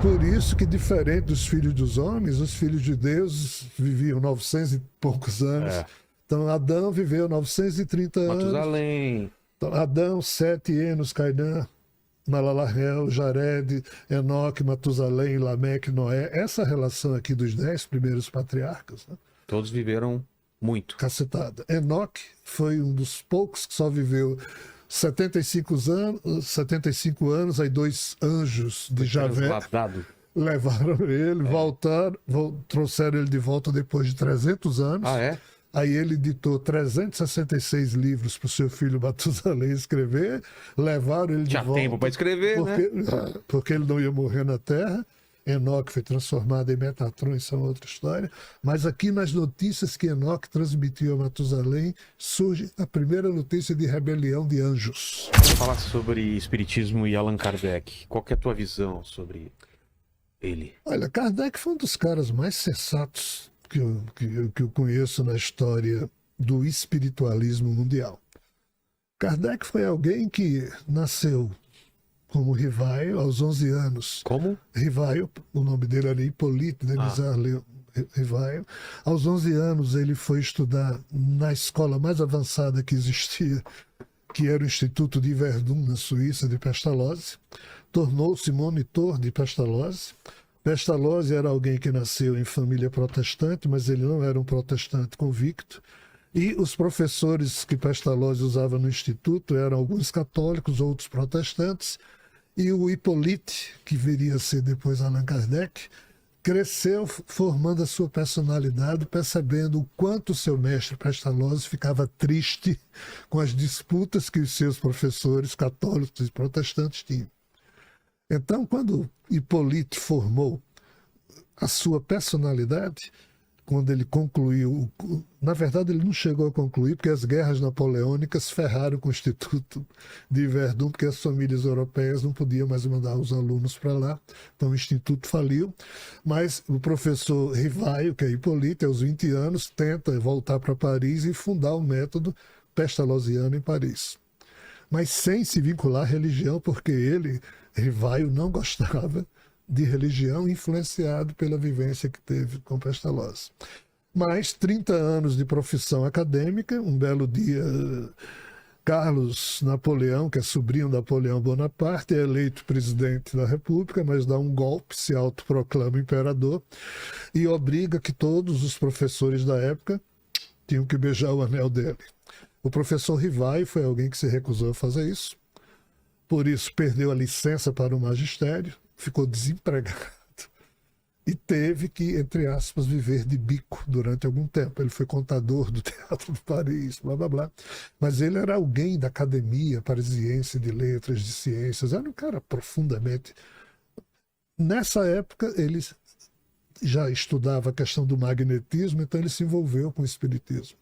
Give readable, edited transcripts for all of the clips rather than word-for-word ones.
por isso que, diferente dos filhos dos homens, os filhos de Deus viviam 900 e poucos anos. Então, Adão viveu 930 anos. Matusalém. Então, Adão, Sete, Enos, Cainã, Malalahel, Jared, Enoque, Matusalém, Lameque, Noé. Essa relação aqui dos 10 primeiros patriarcas, né? Todos viveram muito. Cacetada. Enoque foi um dos poucos que só viveu 75 anos, aí 2 anjos de Javé levaram ele, voltaram, trouxeram ele de volta depois de 300 anos. Ah, é? Aí ele ditou 366 livros para o seu filho Matusalém escrever, levaram ele de volta. Tinha tempo para escrever, porque, né? Porque ele não ia morrer na Terra. Enoque foi transformado em Metatron, isso é outra história. Mas aqui nas notícias que Enoque transmitiu a Matusalém, surge a primeira notícia de rebelião de anjos. Vamos falar sobre espiritismo e Allan Kardec. Qual que é a tua visão sobre ele? Olha, Kardec foi um dos caras mais sensatos que eu conheço na história do espiritualismo mundial. Kardec foi alguém que nasceu como Rivaio aos 11 anos. Como? Rivaio, o nome dele era Hipólito Rivaio. Aos 11 anos ele foi estudar na escola mais avançada que existia, que era o Instituto de Verdun, na Suíça, de Pestalozzi. Tornou-se monitor de Pestalozzi. Pestalozzi era alguém que nasceu em família protestante, mas ele não era um protestante convicto. E os professores que Pestalozzi usava no Instituto eram alguns católicos, outros protestantes. E o Hipólito, que viria a ser depois Allan Kardec, cresceu formando a sua personalidade, percebendo o quanto o seu mestre Pestalozzi ficava triste com as disputas que os seus professores católicos e protestantes tinham. Então, quando Hipólito formou a sua personalidade, quando ele concluiu, na verdade ele não chegou a concluir, porque as guerras napoleônicas ferraram com o Instituto de Verdun, porque as famílias europeias não podiam mais mandar os alunos para lá, então o Instituto faliu, mas o professor Rivaio, que é Hipólito, aos 20 anos, tenta voltar para Paris e fundar o método pestalozziano em Paris. Mas sem se vincular à religião, porque ele, Rivaio, não gostava de religião, influenciado pela vivência que teve com Pestalozzi. Mas 30 anos de profissão acadêmica, um belo dia, Carlos Napoleão, que é sobrinho de Napoleão Bonaparte, é eleito presidente da República, mas dá um golpe, se autoproclama imperador e obriga que todos os professores da época tinham que beijar o anel dele. O professor Rivaio foi alguém que se recusou a fazer isso, por isso perdeu a licença para o magistério, ficou desempregado e teve que, entre aspas, viver de bico durante algum tempo. Ele foi contador do Teatro de Paris, blá, blá, blá. Mas ele era alguém da Academia Parisiense de Letras, de Ciências, era um cara profundamente... Nessa época, ele já estudava a questão do magnetismo, então ele se envolveu com o espiritismo.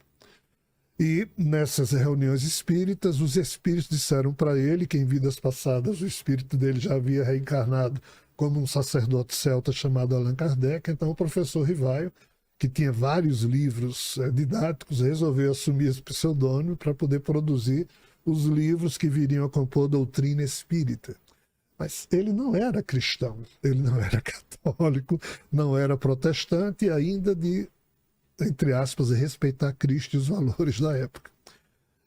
E nessas reuniões espíritas, os espíritos disseram para ele que em vidas passadas o espírito dele já havia reencarnado como um sacerdote celta chamado Allan Kardec. Então o professor Rivaio, que tinha vários livros didáticos, resolveu assumir esse pseudônimo para poder produzir os livros que viriam a compor a doutrina espírita. Mas ele não era cristão, ele não era católico, não era protestante e ainda de, entre aspas, respeitar Cristo e os valores da época.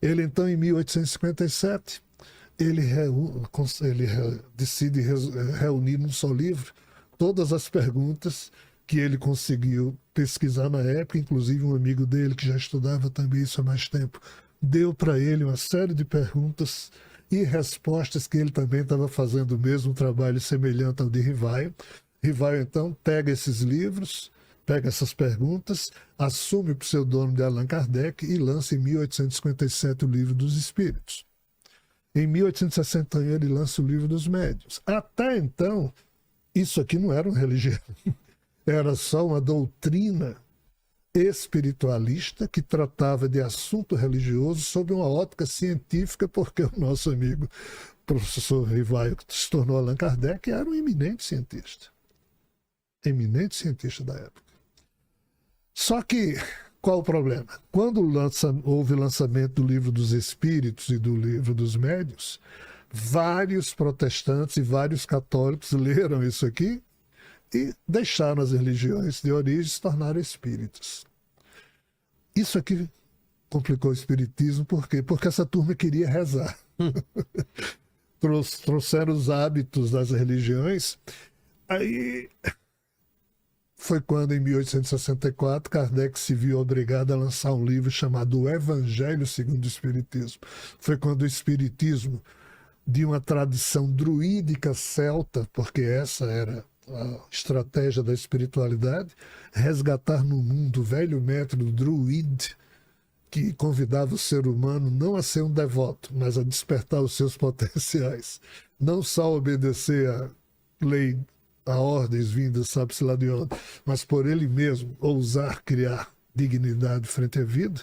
Ele, então, em 1857, ele decide reunir num só livro todas as perguntas que ele conseguiu pesquisar na época, inclusive um amigo dele, que já estudava também isso há mais tempo, deu para ele uma série de perguntas e respostas que ele também estava fazendo o mesmo trabalho semelhante ao de Rivaio. Rivaio, então, pega esses livros, pega essas perguntas, assume o pseudônimo de Allan Kardec e lança em 1857 o Livro dos Espíritos. Em 1861 ele lança o Livro dos Médiuns. Até então, isso aqui não era uma religião, era só uma doutrina espiritualista que tratava de assunto religioso sob uma ótica científica, porque o nosso amigo professor Rivaio, que se tornou Allan Kardec, era um eminente cientista da época. Só que, qual o problema? Quando houve o lançamento do Livro dos Espíritos e do Livro dos Médiuns, vários protestantes e vários católicos leram isso aqui e deixaram as religiões de origem e se tornaram espíritas. Isso aqui complicou o espiritismo, por quê? Porque essa turma queria rezar. Trouxeram os hábitos das religiões. Aí foi quando, em 1864, Kardec se viu obrigado a lançar um livro chamado O Evangelho segundo o Espiritismo. Foi quando o espiritismo, de uma tradição druídica celta, porque essa era a estratégia da espiritualidade, resgatar no mundo o velho método druide, que convidava o ser humano não a ser um devoto, mas a despertar os seus potenciais. Não só obedecer à lei, a ordens vindas, sabe-se lá de onde, mas por ele mesmo ousar criar dignidade frente à vida.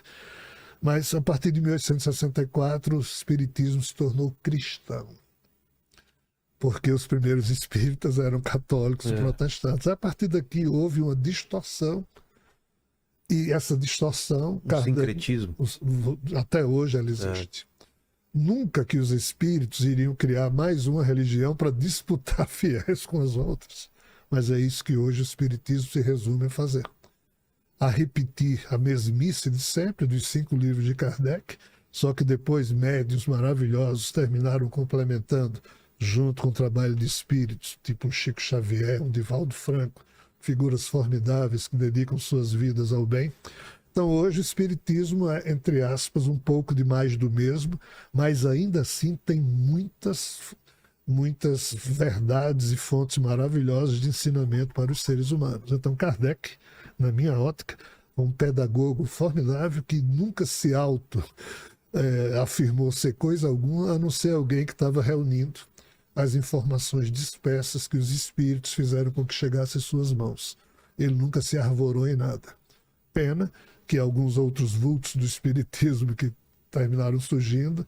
Mas a partir de 1864 o espiritismo se tornou cristão, porque os primeiros espíritas eram católicos e protestantes. A partir daqui houve uma distorção, e essa distorção... sincretismo. Até hoje ela existe. Nunca que os espíritos iriam criar mais uma religião para disputar fiéis com as outras. Mas é isso que hoje o espiritismo se resume a fazer. A repetir a mesmice de sempre dos 5 livros de Kardec, só que depois médiuns maravilhosos terminaram complementando, junto com o trabalho de espíritos, tipo um Chico Xavier, um Divaldo Franco, figuras formidáveis que dedicam suas vidas ao bem. Então hoje o espiritismo é, entre aspas, um pouco de mais do mesmo, mas ainda assim tem muitas verdades e fontes maravilhosas de ensinamento para os seres humanos. Então Kardec, na minha ótica, é um pedagogo formidável que nunca se afirmou ser coisa alguma, a não ser alguém que estava reunindo as informações dispersas que os espíritos fizeram com que chegasse às suas mãos. Ele nunca se arvorou em nada. Pena que alguns outros vultos do espiritismo que terminaram surgindo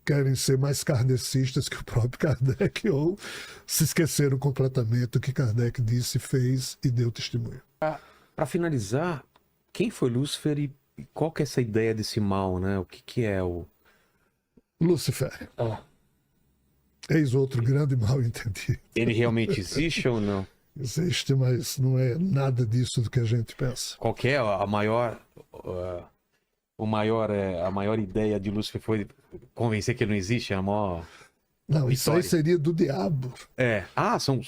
querem ser mais kardecistas que o próprio Kardec, ou se esqueceram completamente do que Kardec disse, fez e deu testemunho. Para finalizar, quem foi Lúcifer e qual que é essa ideia desse mal, né? O que é o... Lúcifer. Eis outro grande mal entendido. Ele realmente existe ou não? Existe, mas não é nada disso do que a gente pensa. Qual que é a maior ideia de Lúcifer foi convencer que ele não existe? A maior... Não, isso aí vitória. seria do diabo. São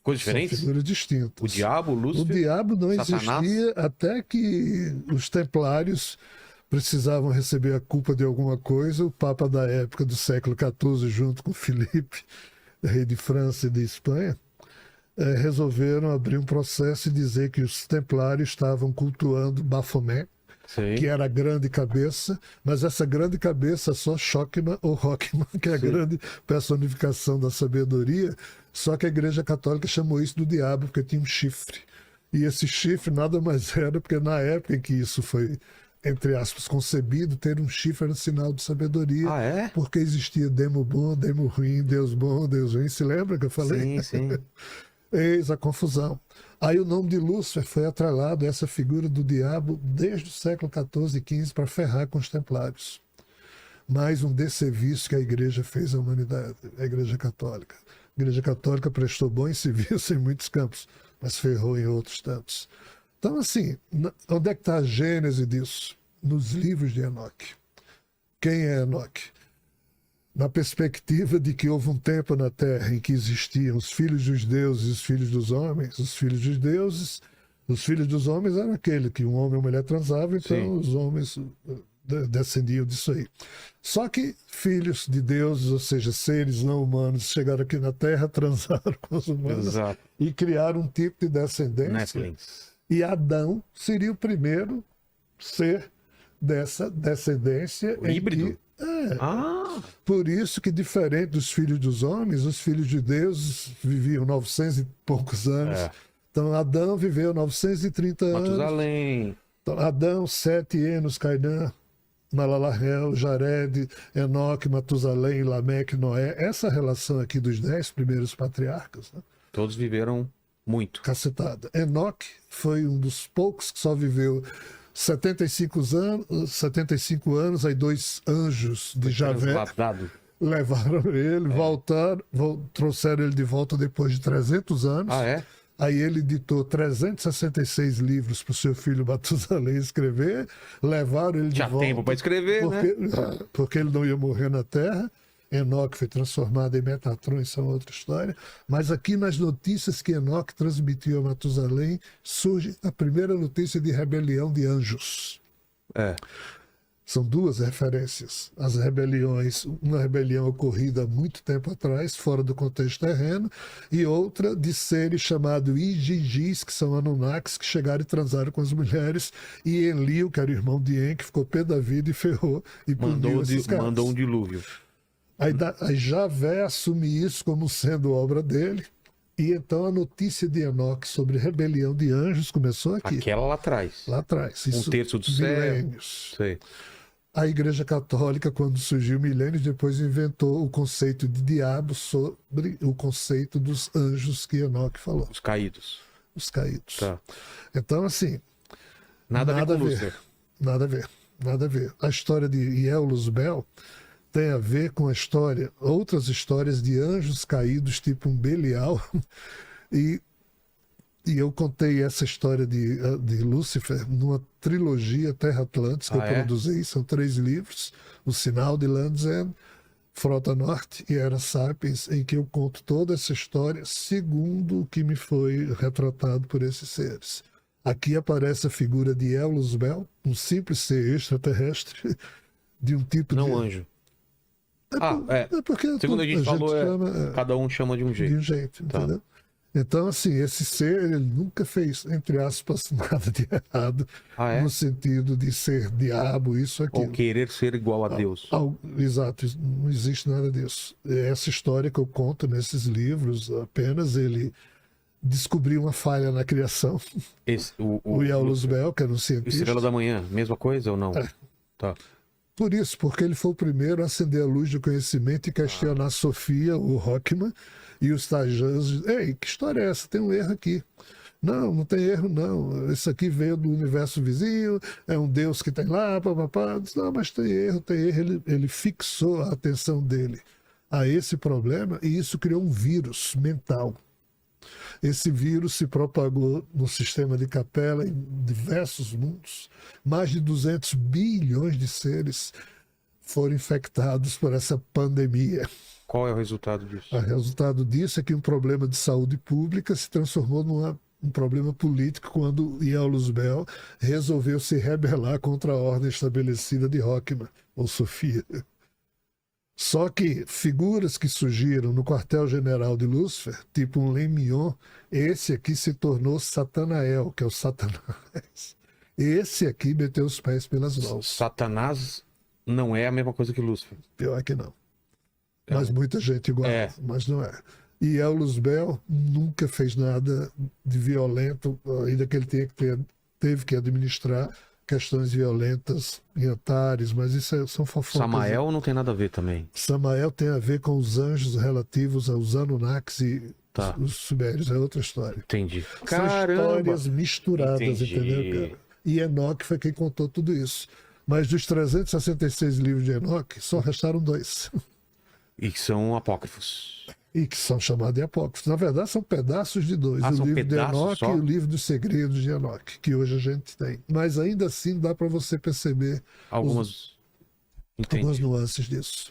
coisas diferentes? São figuras distintas. O diabo, Lúcifer, o diabo não Satanás. existia até que os templários precisavam receber a culpa de alguma coisa. O Papa da época do século XIV, junto com Filipe, rei de França e de Espanha, resolveram abrir um processo e dizer que os templários estavam cultuando Baphomet, Sim. que era a grande cabeça, mas essa grande cabeça só Shokman ou Rockman, que é a grande personificação da sabedoria, só que a Igreja Católica chamou isso do diabo, porque tinha um chifre. E esse chifre nada mais era, porque na época em que isso foi, entre aspas, concebido, ter um chifre era sinal de sabedoria, porque existia demo bom, demo ruim, Deus bom, Deus ruim. Se lembra que eu falei? Sim. Eis a confusão. Aí o nome de Lúcifer foi atrelado a essa figura do diabo desde o século XIV e XV para ferrar com os templários. Mais um desserviço que a igreja fez à humanidade, a Igreja Católica. A Igreja Católica prestou bons serviços em muitos campos, mas ferrou em outros tantos. Então, assim, onde é que está a gênese disso? Nos livros de Enoque. Quem é Enoque? Na perspectiva de que houve um tempo na Terra em que existiam os filhos dos deuses e os filhos dos homens. Os filhos dos deuses, os filhos dos homens eram aquele que um homem e uma mulher transavam, então os homens descendiam disso aí. Só que filhos de deuses, ou seja, seres não humanos, chegaram aqui na Terra, transaram com os humanos e criaram um tipo de descendência. Netflix. E Adão seria o primeiro ser dessa descendência. O híbrido? Por isso que, diferente dos filhos dos homens, os filhos de Deus viviam 900 e poucos anos. Então Adão viveu 930 anos. Matusalém. Então, Adão, Sete, Enos, Cainã, Malalahel, Jared, Enoque, Matusalém, Lameque, Noé. Essa relação aqui dos 10 primeiros patriarcas, né? Todos viveram muito. Cacetada. Enoque foi um dos poucos que só viveu 75 anos, aí 2 anjos de Javé levaram ele, voltaram, trouxeram ele de volta depois de 300 anos. Aí ele ditou 366 livros para o seu filho Matusalém escrever, levaram ele de Tinha volta. tempo para escrever, né? Porque ele não ia morrer na Terra. Enoque foi transformado em Metatron, isso é outra história. Mas aqui nas notícias que Enoque transmitiu a Matusalém, surge a primeira notícia de rebelião de anjos. É. São duas referências. As rebeliões, uma rebelião ocorrida há muito tempo atrás, fora do contexto terreno, e outra de seres chamados Igigis, que são Anunnakis, que chegaram e transaram com as mulheres, e Enlil, que era o irmão de En, que ficou pé da vida e ferrou e puniu esses caras. Mandou um dilúvio. Aí Javé assume isso como sendo obra dele, e então a notícia de Enoque sobre rebelião de anjos começou aqui. Aquela lá atrás. Lá atrás. Isso, terço do céu. milênios. Sei. A Igreja Católica, quando surgiu milênios depois, inventou o conceito de diabo sobre o conceito dos anjos que Enoque falou, Os caídos. os caídos. Tá. Então, assim, Nada a ver com ver, Lúcifer. nada a ver, nada a ver. A história de Ielus Bel tem a ver com a história, outras histórias de anjos caídos, tipo um Belial, e eu contei essa história de Lúcifer numa trilogia Terra Atlantis que eu produzi, são 3 livros, O Sinal de Land's End, Frota Norte e Era Sapiens, em que eu conto toda essa história segundo o que me foi retratado por esses seres. Aqui aparece a figura de Ielus Bel, um simples ser extraterrestre, de um tipo de... Não anjo. É porque Segundo a gente falou, chama, cada um chama de um jeito. de um jeito, Tá. entendeu? Então, assim, esse ser, ele nunca fez, entre aspas, nada de errado, no sentido de ser diabo, isso, aquilo. Ou querer ser igual a Deus. Exato, não existe nada disso. Essa história que eu conto nesses livros, apenas ele descobriu uma falha na criação. O Ielus Bel, que era um cientista. Estrela da Manhã, mesma coisa ou não? Tá. Por isso, porque ele foi o primeiro a acender a luz do conhecimento e questionar Sofia, o Rockman, e os Tajans. Ei, que história é essa? Tem um erro aqui. Não tem erro, não. Isso aqui veio do universo vizinho, é um Deus que tem lá, papapá. Não, mas tem erro, tem erro. Ele fixou a atenção dele a esse problema e isso criou um vírus mental. Esse vírus se propagou no sistema de Capela em diversos mundos. Mais de 200 bilhões de seres foram infectados por essa pandemia. Qual é o resultado disso? O resultado disso é que um problema de saúde pública se transformou num problema político quando Ielus Bel resolveu se rebelar contra a ordem estabelecida de Rockman, ou Sofia. Só que figuras que surgiram no quartel-general de Lúcifer, tipo um Lemion, esse aqui se tornou Satanael, que é o Satanás. Esse aqui meteu os pés pelas mãos. Satanás não é a mesma coisa que Lúcifer. Pior que não. Mas muita gente igual, mas não é. E Ielus Bel nunca fez nada de violento, ainda que ele teve que administrar questões violentas em Antares, mas isso são fofocas. Samael não tem nada a ver também. Samael tem a ver com os anjos relativos aos Anunnakis e os Sumérios, é outra história. Entendi. São histórias misturadas, entendeu, cara? E Enoque foi quem contou tudo isso. Mas dos 366 livros de Enoque, só restaram 2. E que são apócrifos. E que são chamados de apócrifos. Na verdade, são pedaços de 2. O livro de Enoque e o livro dos segredos de Enoque, que hoje a gente tem. Mas ainda assim dá para você perceber algumas nuances disso.